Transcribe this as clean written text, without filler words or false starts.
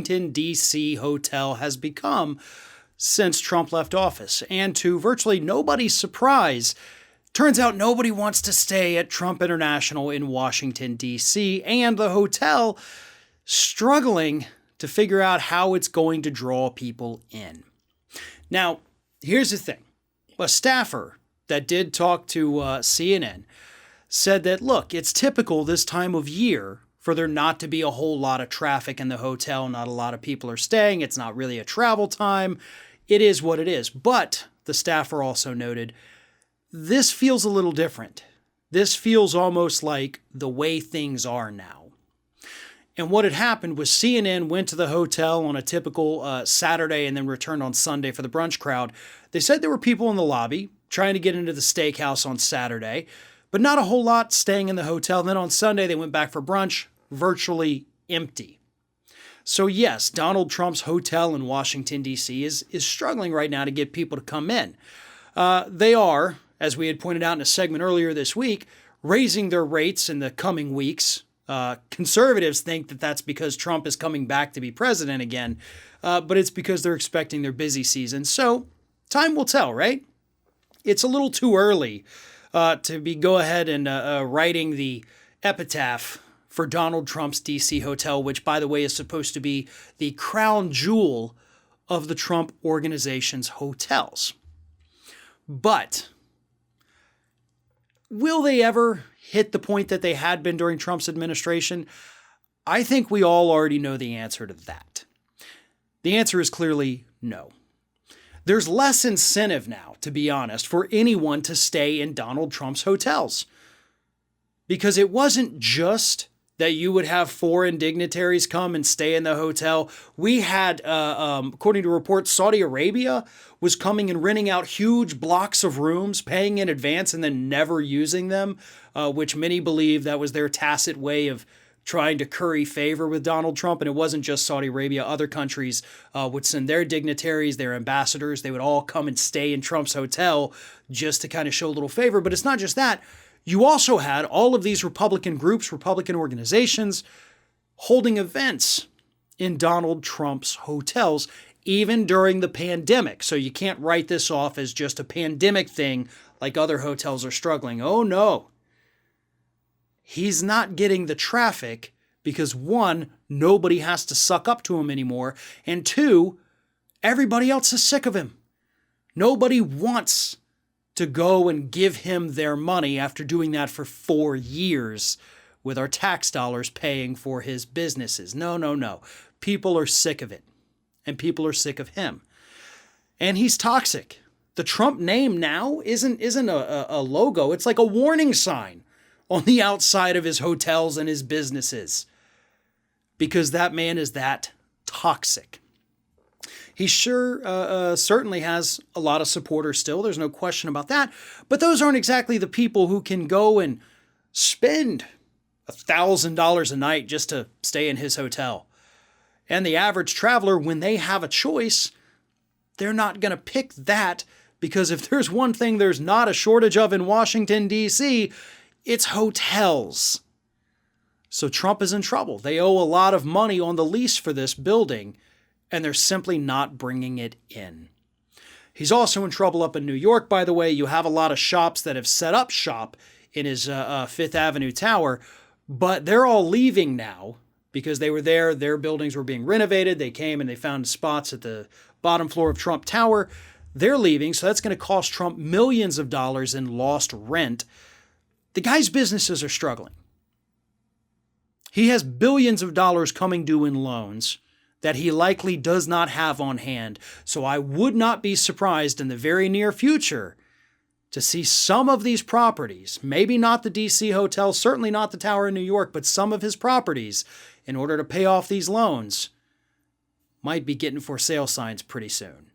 Washington, D.C. hotel has become since Trump left office. And to virtually nobody's surprise, turns out nobody wants to stay at Trump International in Washington, D.C., and the hotel struggling to figure out how it's going to draw people in. Now, here's the thing. A staffer that did talk to CNN said that, look, it's typical this time of year for there not to be a whole lot of traffic in the hotel. Not a lot of people are staying. It's not really a travel time. It is what it is. But the staffer also noted, this feels a little different. This feels almost like the way things are now. And what had happened was CNN went to the hotel on a typical Saturday and then returned on Sunday for the brunch crowd. They said there were people in the lobby trying to get into the steakhouse on Saturday, but not a whole lot staying in the hotel. Then on Sunday, they went back for brunch, virtually empty. So yes, Donald Trump's hotel in Washington, D.C. is struggling right now to get people to come in. They are, as we had pointed out in a segment earlier this week, raising their rates in the coming weeks. Conservatives think that that's because Trump is coming back to be president again, but it's because they're expecting their busy season. So time will tell, right? It's a little too early to be go ahead and writing the epitaph for Donald Trump's D.C. hotel, which, by the way, is supposed to be the crown jewel of the Trump organization's hotels. But will they ever hit the point that they had been during Trump's administration? I think we all already know the answer to that. The answer is clearly no. There's less incentive now, to be honest, for anyone to stay in Donald Trump's hotels. Because it wasn't just that you would have foreign dignitaries come and stay in the hotel. We had, according to reports, Saudi Arabia was coming and renting out huge blocks of rooms, paying in advance and then never using them, which many believe that was their tacit way of trying to curry favor with Donald Trump. And it wasn't just Saudi Arabia. Other countries would send their dignitaries, their ambassadors. They would all come and stay in Trump's hotel just to kind of show a little favor. But it's not just that. You also had all of these Republican groups, Republican organizations, holding events in Donald Trump's hotels, even during the pandemic. So you can't write this off as just a pandemic thing like other hotels are struggling. Oh no. He's not getting the traffic because, one, nobody has to suck up to him anymore, and two, everybody else is sick of him. Nobody wants to go and give him their money after doing that for 4 years with our tax dollars paying for his businesses. No. People are sick of it, and people are sick of him. And he's toxic. The Trump name now isn't a logo. It's like a warning sign on the outside of his hotels and his businesses, because that man is that toxic. He certainly has a lot of supporters still. There's no question about that. But those aren't exactly the people who can go and spend $1,000 a night just to stay in his hotel. And the average traveler, when they have a choice, they're not going to pick that, because if there's one thing there's not a shortage of in Washington, D.C., it's hotels. So Trump is in trouble. They owe a lot of money on the lease for this building, and they're simply not bringing it in. He's also in trouble up in New York, by the way. You have a lot of shops that have set up shop in his Fifth Avenue tower, but they're all leaving now because they were there. Their buildings were being renovated. They came and they found spots at the bottom floor of Trump Tower. They're leaving, so that's going to cost Trump millions of dollars in lost rent. The guy's businesses are struggling. He has billions of dollars coming due in loans that he likely does not have on hand. So I would not be surprised in the very near future to see some of these properties, maybe not the DC hotel, certainly not the tower in New York, but some of his properties, in order to pay off these loans, might be getting for sale signs pretty soon.